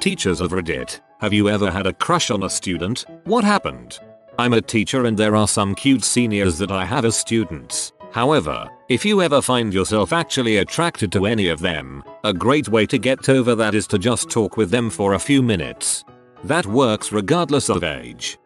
Teachers of Reddit, have you ever had a crush on a student? What happened? I'm a teacher and there are some cute seniors that I have as students. However, if you ever find yourself actually attracted to any of them, a great way to get over that is to just talk with them for a few minutes. That works regardless of age.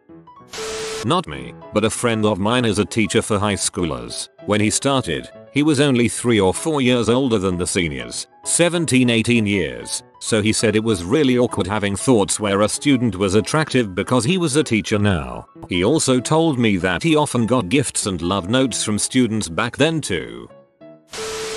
Not me, but a friend of mine is a teacher for high schoolers. When he started, he was only 3 or 4 years older than the seniors, 17-18 years, so he said it was really awkward having thoughts where a student was attractive because he was a teacher now. He also told me that he often got gifts and love notes from students back then too.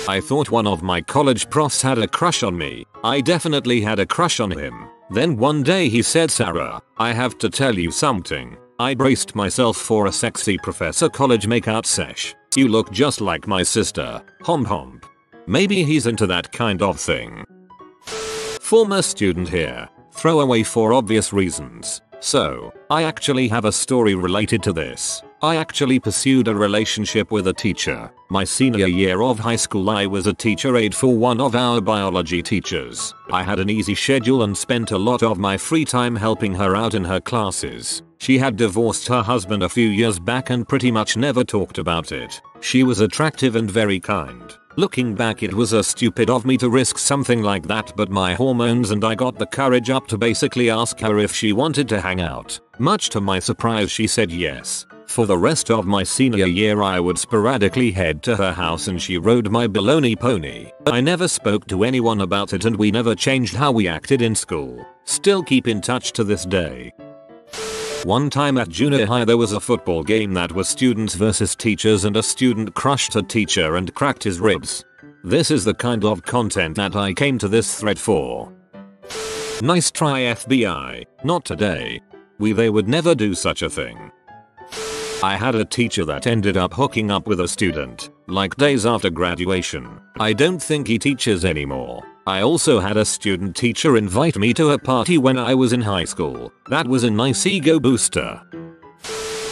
I thought one of my college profs had a crush on me. I definitely had a crush on him. Then one day he said, "Sarah, I have to tell you something." I braced myself for a sexy professor college makeout sesh. "You look just like my sister. Homp homp." Maybe he's into that kind of thing. Former student here. Throwaway for obvious reasons. So, I actually have a story related to this. I actually pursued a relationship with a teacher. My senior year of high school I was a teacher aide for one of our biology teachers. I had an easy schedule and spent a lot of my free time helping her out in her classes. She had divorced her husband a few years back and pretty much never talked about it. She was attractive and very kind. Looking back, it was stupid of me to risk something like that, but my hormones and I got the courage up to basically ask her if she wanted to hang out. Much to my surprise, she said yes. For the rest of my senior year I would sporadically head to her house and she rode my baloney pony. I never spoke to anyone about it and we never changed how we acted in school. Still keep in touch to this day. One time at junior high there was a football game that was students versus teachers and a student crushed a teacher and cracked his ribs. This is the kind of content that I came to this thread for. Nice try FBI, not today. They would never do such a thing. I had a teacher that ended up hooking up with a student, like days after graduation. I don't think he teaches anymore. I also had a student teacher invite me to a party when I was in high school. That was a nice ego booster.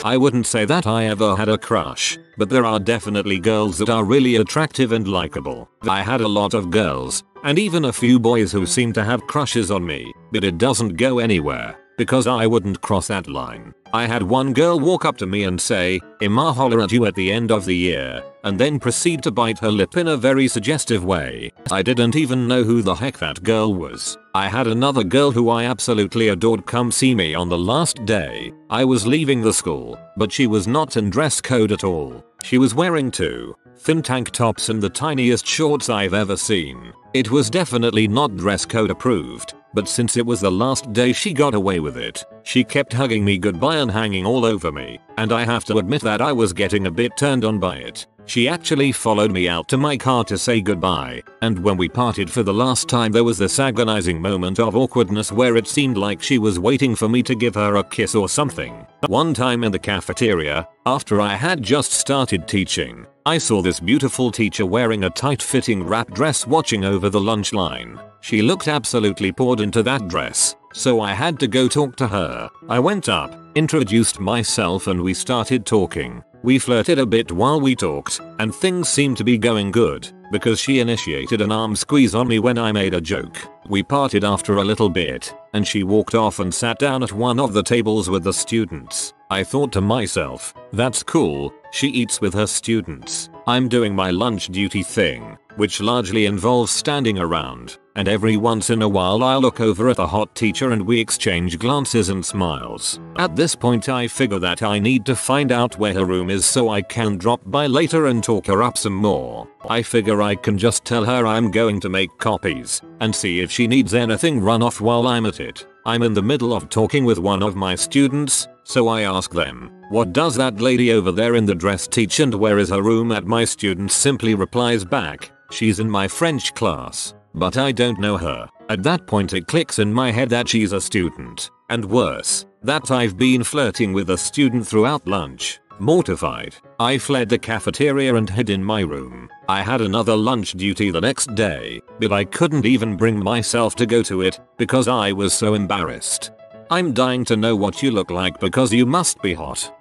I wouldn't say that I ever had a crush, but there are definitely girls that are really attractive and likable. I had a lot of girls, and even a few boys who seem to have crushes on me, but it doesn't go anywhere, because I wouldn't cross that line. I had one girl walk up to me and say, "I'ma holler at you at the end of the year," and then proceed to bite her lip in a very suggestive way. I didn't even know who the heck that girl was. I had another girl who I absolutely adored come see me on the last day. I was leaving the school, but she was not in dress code at all. She was wearing 2 thin tank tops and the tiniest shorts I've ever seen. It was definitely not dress code approved, but since it was the last day she got away with it. She kept hugging me goodbye and hanging all over me, and I have to admit that I was getting a bit turned on by it. She actually followed me out to my car to say goodbye, and when we parted for the last time there was this agonizing moment of awkwardness where it seemed like she was waiting for me to give her a kiss or something. One time in the cafeteria, after I had just started teaching, I saw this beautiful teacher wearing a tight-fitting wrap dress watching over the lunch line. She looked absolutely poured into that dress, so I had to go talk to her. I went up, introduced myself and we started talking. We flirted a bit while we talked, and things seemed to be going good, because she initiated an arm squeeze on me when I made a joke. We parted after a little bit, and she walked off and sat down at one of the tables with the students. I thought to myself, that's cool, she eats with her students. I'm doing my lunch duty thing, which largely involves standing around, and every once in a while I'll look over at the hot teacher and we exchange glances and smiles. At this point I figure that I need to find out where her room is so I can drop by later and talk her up some more. I figure I can just tell her I'm going to make copies, and see if she needs anything run off while I'm at it. I'm in the middle of talking with one of my students, so I ask them, "What does that lady over there in the dress teach and where is her room?" And my student simply replies back, "She's in my French class, but I don't know her." At that point it clicks in my head that she's a student, and worse, that I've been flirting with a student throughout lunch. Mortified, I fled the cafeteria and hid in my room. I had another lunch duty the next day, but I couldn't even bring myself to go to it because I was so embarrassed. I'm dying to know what you look like because you must be hot.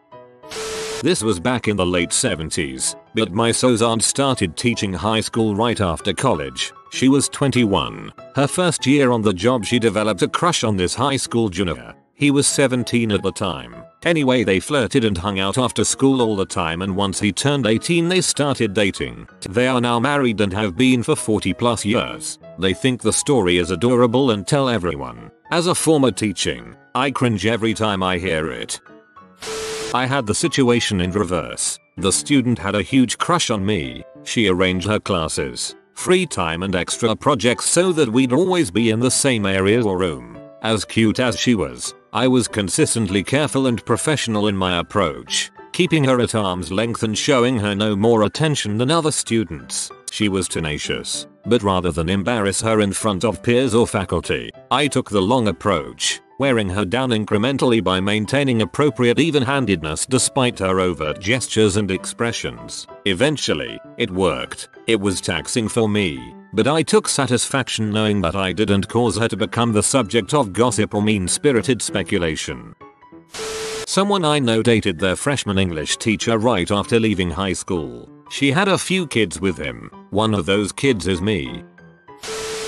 This was back in the late 70s, but my aunt started teaching high school right after college. She was 21. Her first year on the job she developed a crush on this high school junior. He was 17 at the time. Anyway, they flirted and hung out after school all the time, and once he turned 18 they started dating. They are now married and have been for 40+ years. They think the story is adorable and tell everyone. As a former teaching, I cringe every time I hear it. I had the situation in reverse. The student had a huge crush on me. She arranged her classes, free time and extra projects so that we'd always be in the same area or room. As cute as she was, I was consistently careful and professional in my approach, keeping her at arm's length and showing her no more attention than other students. She was tenacious, but rather than embarrass her in front of peers or faculty, I took the long approach, wearing her down incrementally by maintaining appropriate even-handedness despite her overt gestures and expressions. Eventually, it worked. It was taxing for me, but I took satisfaction knowing that I didn't cause her to become the subject of gossip or mean-spirited speculation. Someone I know dated their freshman English teacher right after leaving high school. She had a few kids with him. One of those kids is me.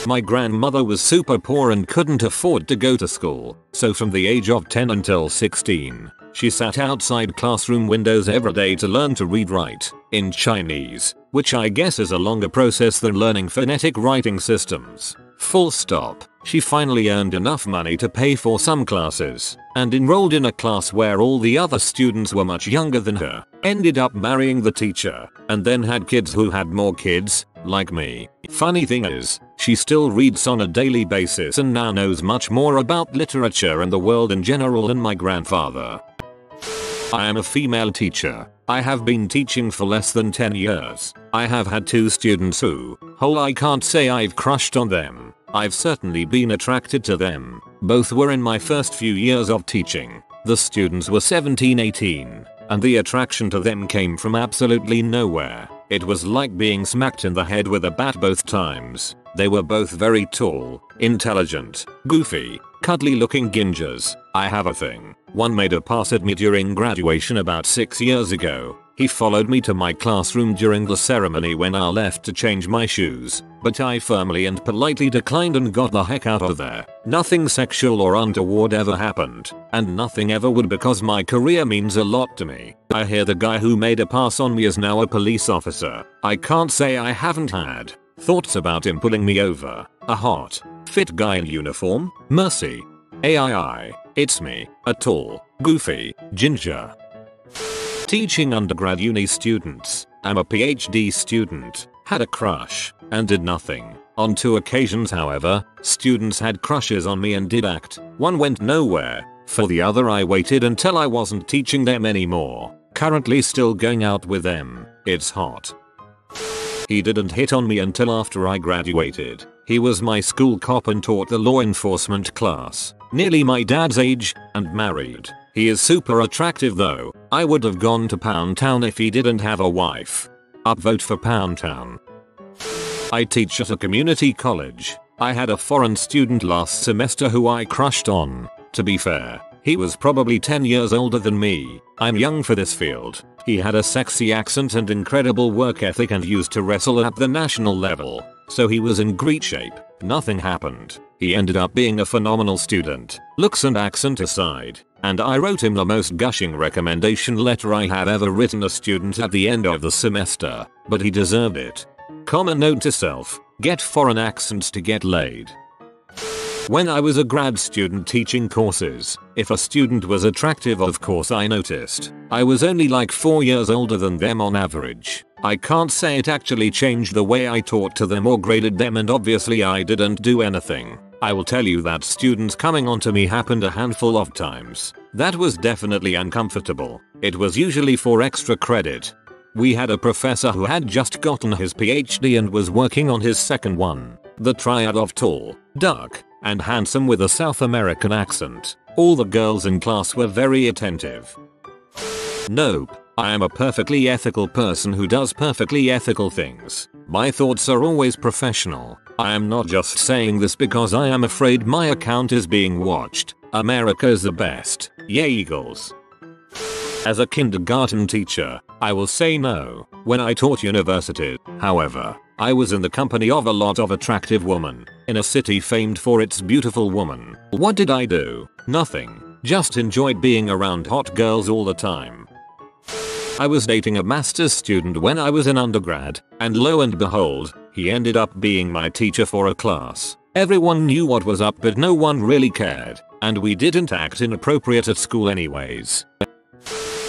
My grandmother was super poor and couldn't afford to go to school, so from the age of 10 until 16, she sat outside classroom windows every day to learn to read-write in Chinese, which I guess is a longer process than learning phonetic writing systems. Full stop. She finally earned enough money to pay for some classes and enrolled in a class where all the other students were much younger than her, ended up marrying the teacher, and then had kids who had more kids, like me. Funny thing is, she still reads on a daily basis and now knows much more about literature and the world in general than my grandfather. I am a female teacher. I have been teaching for less than 10 years. I have had 2 students who, I can't say I've crushed on them. I've certainly been attracted to them. Both were in my first few years of teaching. The students were 17-18, and the attraction to them came from absolutely nowhere. It was like being smacked in the head with a bat both times. They were both very tall, intelligent, goofy, cuddly looking gingers. I have a thing. One made a pass at me during graduation about 6 years ago. He followed me to my classroom during the ceremony when I left to change my shoes, but I firmly and politely declined and got the heck out of there. Nothing sexual or untoward ever happened, and nothing ever would because my career means a lot to me. I hear the guy who made a pass on me is now a police officer. I can't say I haven't had thoughts about him pulling me over. A hot, fit guy in uniform? Mercy. AI. It's me, a tall, goofy, ginger. Teaching undergrad uni students. I'm a PhD student. Had a crush, and did nothing. On 2 occasions however, students had crushes on me and did act. One went nowhere. For the other I waited until I wasn't teaching them anymore. Currently still going out with them. It's hot. He didn't hit on me until after I graduated. He was my school cop and taught the law enforcement class. Nearly my dad's age, and married. He is super attractive though. I would have gone to Pound Town if he didn't have a wife. Upvote for Pound Town. I teach at a community college. I had a foreign student last semester who I crushed on. To be fair, he was probably 10 years older than me. I'm young for this field. He had a sexy accent and incredible work ethic and used to wrestle at the national level, so he was in great shape. Nothing happened. He ended up being a phenomenal student, looks and accent aside, and I wrote him the most gushing recommendation letter I have ever written a student at the end of the semester, but he deserved it. Common note to self: get foreign accents to get laid. When I was a grad student teaching courses, if a student was attractive, of course I noticed. I was only like 4 years older than them on average. I can't say it actually changed the way I taught to them or graded them, and obviously I didn't do anything. I will tell you that students coming onto me happened a handful of times. That was definitely uncomfortable. It was usually for extra credit. We had a professor who had just gotten his PhD and was working on his second one. The triad of tall, dark, and handsome with a South American accent. All the girls in class were very attentive. Nope. I am a perfectly ethical person who does perfectly ethical things. My thoughts are always professional. I am not just saying this because I am afraid my account is being watched. America is the best. Yay Eagles. As a kindergarten teacher, I will say no. When I taught university, however, I was in the company of a lot of attractive women, in a city famed for its beautiful women. What did I do? Nothing. Just enjoyed being around hot girls all the time. I was dating a master's student when I was in undergrad, and lo and behold, he ended up being my teacher for a class. Everyone knew what was up but no one really cared, and we didn't act inappropriate at school anyways.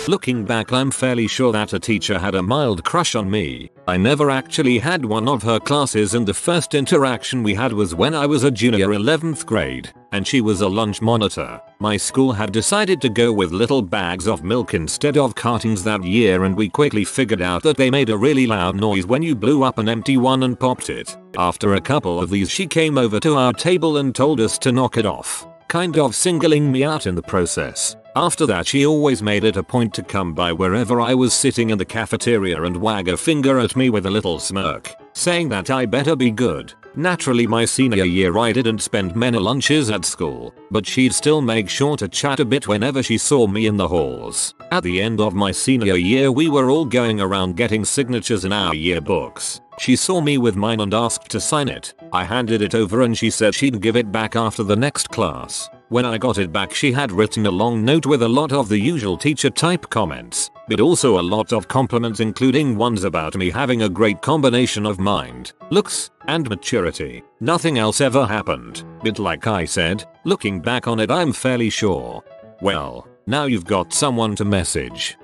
Looking back, I'm fairly sure that a teacher had a mild crush on me. I never actually had one of her classes, and the first interaction we had was when I was a junior 11th grade, and she was a lunch monitor. My school had decided to go with little bags of milk instead of cartons that year, and we quickly figured out that they made a really loud noise when you blew up an empty one and popped it. After a couple of these, she came over to our table and told us to knock it off, kind of singling me out in the process. After that, she always made it a point to come by wherever I was sitting in the cafeteria and wag a finger at me with a little smirk, saying that I better be good. Naturally, my senior year I didn't spend many lunches at school, but she'd still make sure to chat a bit whenever she saw me in the halls. At the end of my senior year, we were all going around getting signatures in our yearbooks. She saw me with mine and asked to sign it. I handed it over and she said she'd give it back after the next class. When I got it back, she had written a long note with a lot of the usual teacher type comments, but also a lot of compliments, including ones about me having a great combination of mind, looks, and maturity. Nothing else ever happened, but like I said, looking back on it, I'm fairly sure. Well, now you've got someone to message.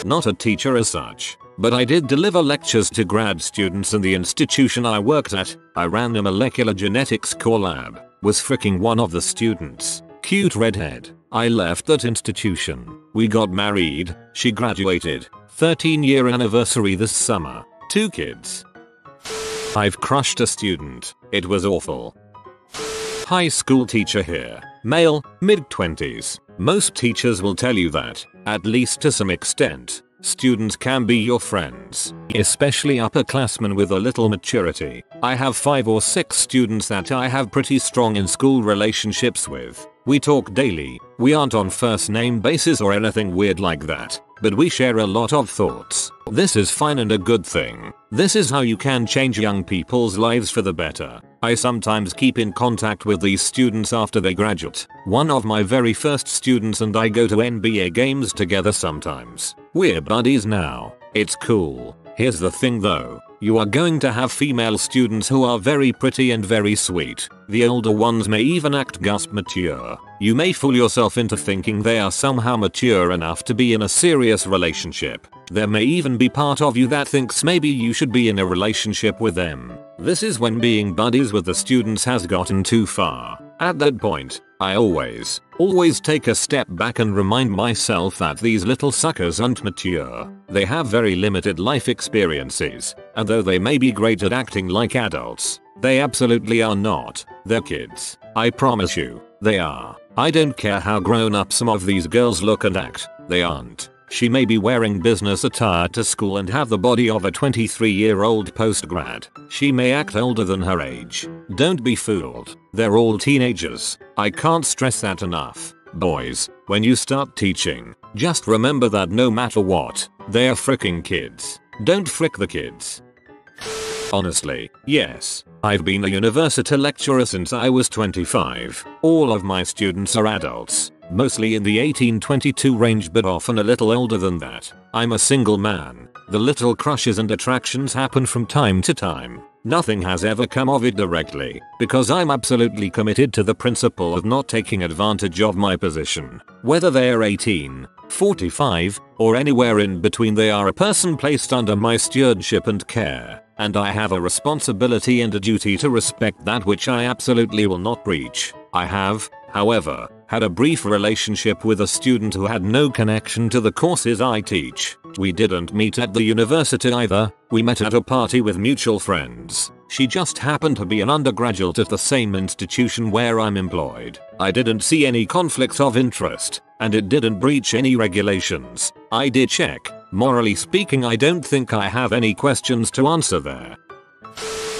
Not a teacher as such, but I did deliver lectures to grad students in the institution I worked at. I ran a molecular genetics core lab, was freaking one of the students. Cute redhead. I left that institution. We got married, she graduated. 13-year anniversary this summer. 2 kids. I've crushed a student. It was awful. High school teacher here. Male, mid-20s. Most teachers will tell you that, at least to some extent, students can be your friends, especially upperclassmen with a little maturity. I have 5 or 6 students that I have pretty strong in-school relationships with. We talk daily. We aren't on first name basis or anything weird like that, but we share a lot of thoughts. This is fine and a good thing. This is how you can change young people's lives for the better. I sometimes keep in contact with these students after they graduate. One of my very first students and I go to NBA games together sometimes. We're buddies now. It's cool. Here's the thing though. You are going to have female students who are very pretty and very sweet. The older ones may even act mature. You may fool yourself into thinking they are somehow mature enough to be in a serious relationship. There may even be part of you that thinks maybe you should be in a relationship with them. This is when being buddies with the students has gotten too far. At that point, I always take a step back and remind myself that these little suckers aren't mature. They have very limited life experiences, and though they may be great at acting like adults, they absolutely are not. They're kids. I promise you, they are. I don't care how grown up some of these girls look and act, they aren't. She may be wearing business attire to school and have the body of a 23-year-old postgrad. She may act older than her age. Don't be fooled. They're all teenagers. I can't stress that enough. Boys, when you start teaching, just remember that no matter what, they're freaking kids. Don't frick the kids. Honestly, yes. I've been a university lecturer since I was 25. All of my students are adults. Mostly in the 18-22 range, but often a little older than that. I'm a single man. The little crushes and attractions happen from time to time. Nothing has ever come of it directly, because I'm absolutely committed to the principle of not taking advantage of my position. Whether they're 18, 45, or anywhere in between, they are a person placed under my stewardship and care, and I have a responsibility and a duty to respect that which I absolutely will not breach. I have, however, had a brief relationship with a student who had no connection to the courses I teach. We didn't meet at the university either. We met at a party with mutual friends. She just happened to be an undergraduate at the same institution where I'm employed. I didn't see any conflicts of interest, and it didn't breach any regulations. I did check. Morally speaking, I don't think I have any questions to answer there.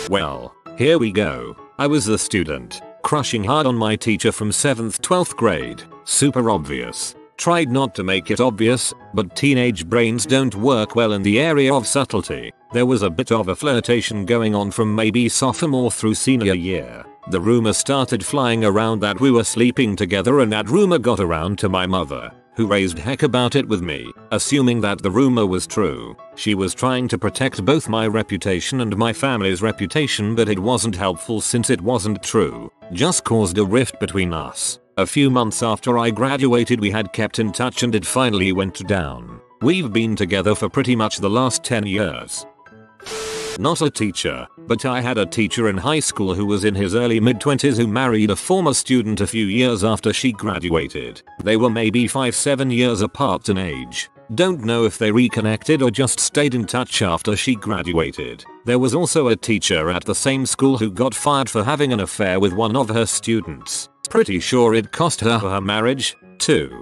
Well, here we go. I was the student, crushing hard on my teacher from 7th 12th grade. Super obvious. Tried not to make it obvious, but teenage brains don't work well in the area of subtlety. There was a bit of a flirtation going on from maybe sophomore through senior year. The rumor started flying around that we were sleeping together, and that rumor got around to my mother, who raised heck about it with me, assuming that the rumor was true. She was trying to protect both my reputation and my family's reputation, but it wasn't helpful since it wasn't true. Just caused a rift between us. A few months after I graduated, we had kept in touch and it finally went down. We've been together for pretty much the last 10 years. Not a teacher, but I had a teacher in high school who was in his early mid-20s who married a former student a few years after she graduated. They were maybe 5-7 years apart in age. Don't know if they reconnected or just stayed in touch after she graduated. There was also a teacher at the same school who got fired for having an affair with one of her students. Pretty sure it cost her her marriage, too.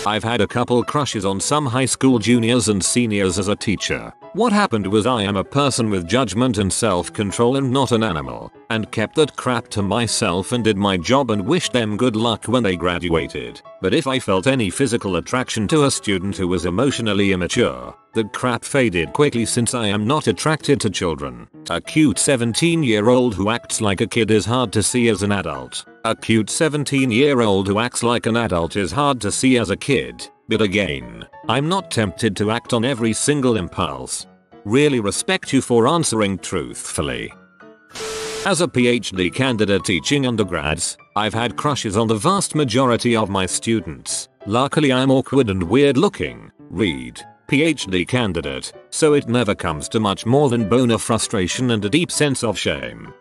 I've had a couple crushes on some high school juniors and seniors as a teacher. What happened was I am a person with judgment and self-control and not an animal, and kept that crap to myself and did my job and wished them good luck when they graduated. But if I felt any physical attraction to a student who was emotionally immature, that crap faded quickly since I am not attracted to children. A cute 17-year-old who acts like a kid is hard to see as an adult. A cute 17-year-old who acts like an adult is hard to see as a kid. But again, I'm not tempted to act on every single impulse. Really respect you for answering truthfully. As a PhD candidate teaching undergrads, I've had crushes on the vast majority of my students. Luckily I'm awkward and weird looking. Read PhD candidate, so it never comes to much more than boner frustration and a deep sense of shame.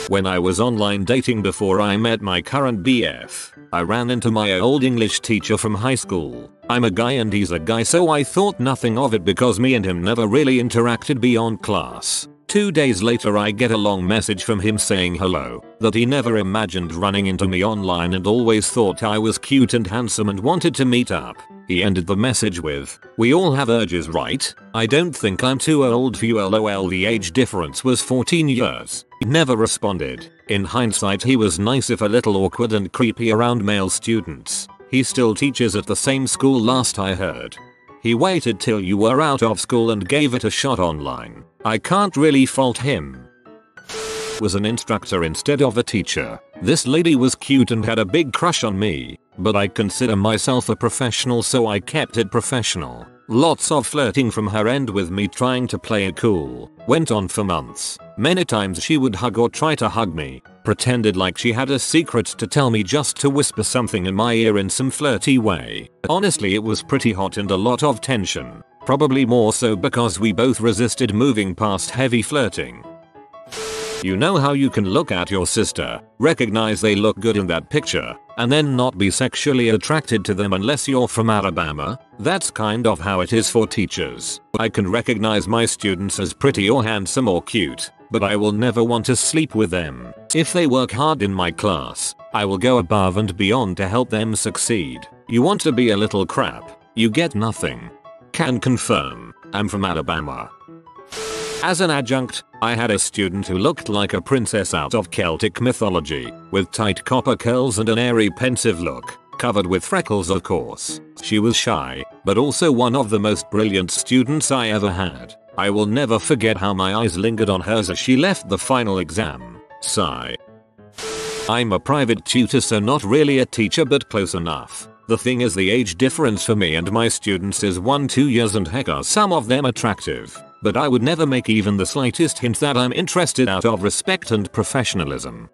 When I was online dating before I met my current BF, I ran into my old English teacher from high school. I'm a guy and he's a guy, so I thought nothing of it because me and him never really interacted beyond class. 2 days later I get a long message from him saying hello, that he never imagined running into me online and always thought I was cute and handsome and wanted to meet up. He ended the message with, "We all have urges, right? I don't think I'm too old for you, lol." The age difference was 14 years. He never responded. In hindsight he was nice if a little awkward and creepy around male students. He still teaches at the same school last I heard. He waited till you were out of school and gave it a shot online. I can't really fault him. Was an instructor instead of a teacher. This lady was cute and had a big crush on me, but I consider myself a professional, so I kept it professional. Lots of flirting from her end with me trying to play it cool. Went on for months. Many times she would hug or try to hug me. Pretended like she had a secret to tell me just to whisper something in my ear in some flirty way. Honestly, it was pretty hot and a lot of tension. Probably more so because we both resisted moving past heavy flirting. You know how you can look at your sister, recognize they look good in that picture, and then not be sexually attracted to them unless you're from Alabama? That's kind of how it is for teachers. I can recognize my students as pretty or handsome or cute, but I will never want to sleep with them. If they work hard in my class, I will go above and beyond to help them succeed. You want to be a little crap, you get nothing. Can confirm, I'm from Alabama. As an adjunct, I had a student who looked like a princess out of Celtic mythology, with tight copper curls and an airy pensive look, covered with freckles of course. She was shy, but also one of the most brilliant students I ever had. I will never forget how my eyes lingered on hers as she left the final exam. Sigh. I'm a private tutor, so not really a teacher but close enough. The thing is, the age difference for me and my students is 1-2 years, and heck are some of them attractive. But I would never make even the slightest hint that I'm interested out of respect and professionalism.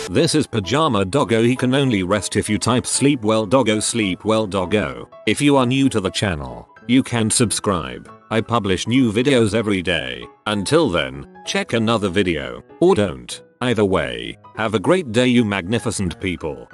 This is Pajama Doggo. He can only rest if you type sleep well doggo, sleep well doggo. If you are new to the channel, you can subscribe. I publish new videos every day. Until then, check another video, or don't. Either way, have a great day, you magnificent people.